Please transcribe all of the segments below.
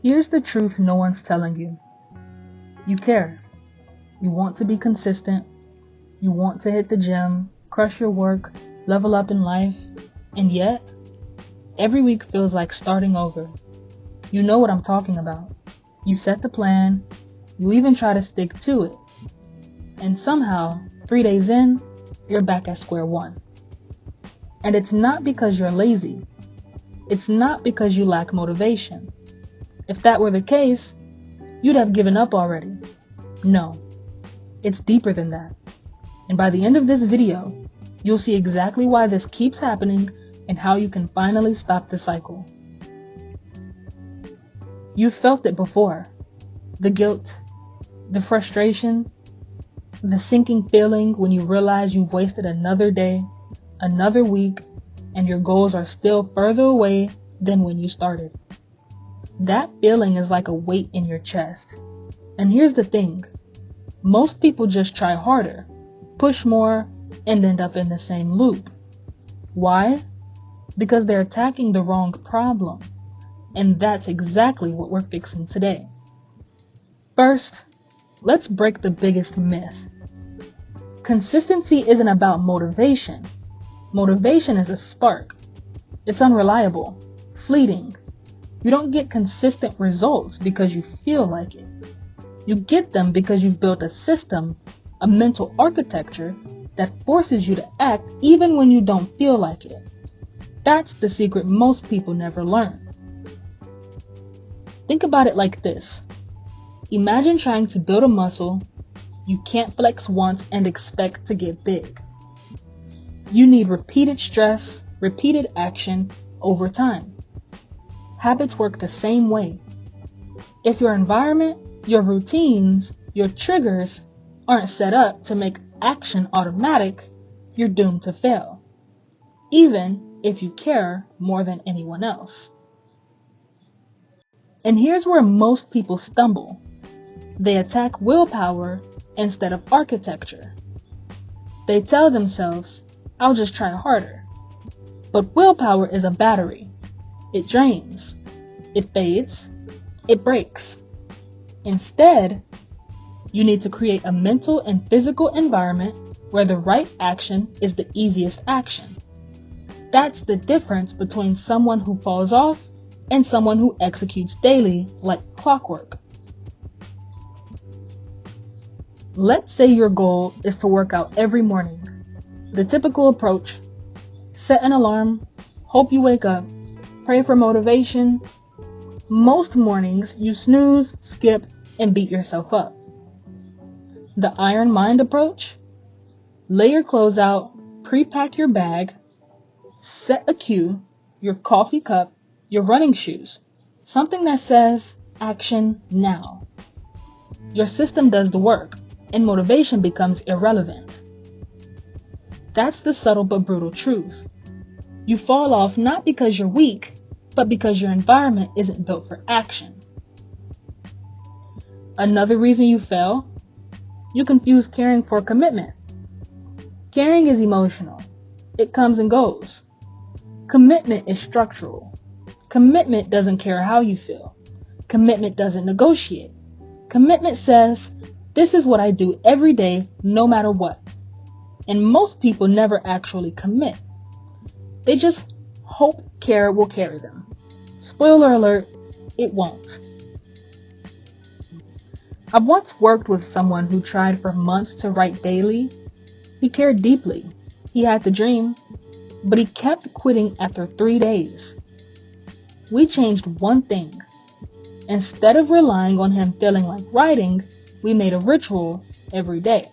Here's the truth no one's telling you. You care. You want to be consistent. You want to hit the gym, crush your work, level up in life. And yet, every week feels like starting over. You know what I'm talking about. You set the plan. You even try to stick to it. And somehow, 3 days in, you're back at square one. And it's not because you're lazy. It's not because you lack motivation. If that were the case, you'd have given up already. No, it's deeper than that. And by the end of this video, you'll see exactly why this keeps happening and how you can finally stop the cycle. You've felt it before. The guilt, the frustration, the sinking feeling when you realize you've wasted another day, another week, and your goals are still further away than when you started. That feeling is like a weight in your chest. And here's the thing. Most people just try harder, push more, and end up in the same loop. Why? Because they're attacking the wrong problem. And that's exactly what we're fixing today. First, let's break the biggest myth. Consistency isn't about motivation. Motivation is a spark. It's unreliable, fleeting. You don't get consistent results because you feel like it. You get them because you've built a system, a mental architecture that forces you to act even when you don't feel like it. That's the secret most people never learn. Think about it like this. Imagine trying to build a muscle you can't flex once and expect to get big. You need repeated stress, repeated action over time. Habits work the same way. If your environment, your routines, your triggers aren't set up to make action automatic, you're doomed to fail, even if you care more than anyone else. And here's where most people stumble. They attack willpower instead of architecture. They tell themselves, I'll just try harder. But willpower is a battery. It drains. It fades. It breaks. Instead, you need to create a mental and physical environment where the right action is the easiest action. That's the difference between someone who falls off and someone who executes daily like clockwork. Let's say your goal is to work out every morning. The typical approach: set an alarm, hope you wake up, pray for motivation. Most mornings you snooze, skip, and beat yourself up. The iron mind approach: lay your clothes out, pre-pack your bag, set a cue, your coffee cup, your running shoes, something that says action now. Your system does the work, and motivation becomes irrelevant. That's the subtle but brutal truth. You fall off not because you're weak, but because your environment isn't built for action. Another reason you fail: you confuse caring for commitment. Caring is emotional. It comes and goes. Commitment is structural. Commitment doesn't care how you feel. Commitment doesn't negotiate. Commitment says, this is what I do every day, no matter what. And most people never actually commit. They just hope care will carry them. Spoiler alert, it won't. I've once worked with someone who tried for months to write daily. He cared deeply. He had the dream, but he kept quitting after 3 days. We changed one thing. Instead of relying on him feeling like writing, we made a ritual every day.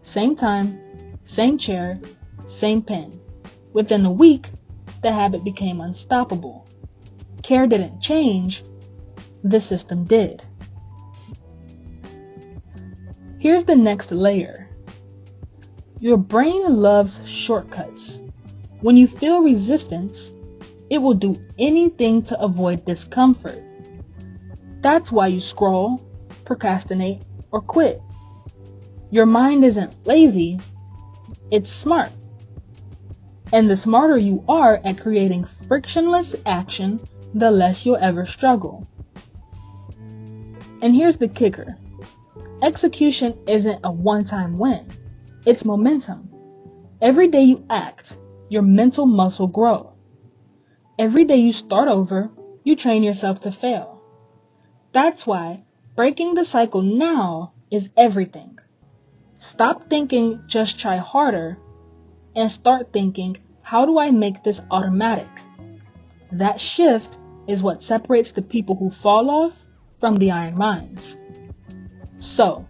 Same time, same chair, same pen. Within a week, the habit became unstoppable. Care didn't change, the system did. Here's the next layer. Your brain loves shortcuts. When you feel resistance, it will do anything to avoid discomfort. That's why you scroll, procrastinate, or quit. Your mind isn't lazy, it's smart. And the smarter you are at creating frictionless action, the less you'll ever struggle. And here's the kicker. Execution isn't a one-time win. It's momentum. Every day you act, your mental muscle grows. Every day you start over, you train yourself to fail. That's why breaking the cycle now is everything. Stop thinking, just try harder, and start thinking, how do I make this automatic? That shift is what separates the people who fall off from the iron minds. So,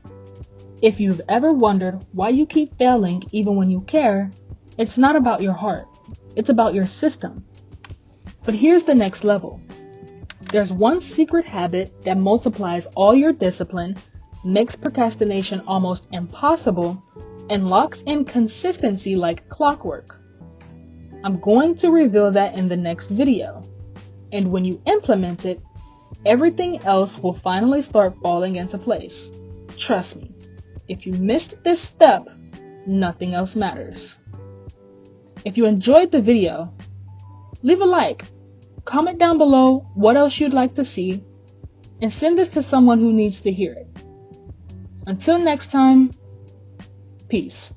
if you've ever wondered why you keep failing even when you care, it's not about your heart. It's about your system. But here's the next level. There's one secret habit that multiplies all your discipline, makes procrastination almost impossible, and locks in consistency like clockwork. I'm going to reveal that in the next video. And when you implement it, everything else will finally start falling into place. Trust me, if you missed this step, nothing else matters. If you enjoyed the video, leave a like, comment down below what else you'd like to see, and send this to someone who needs to hear it. Until next time, peace.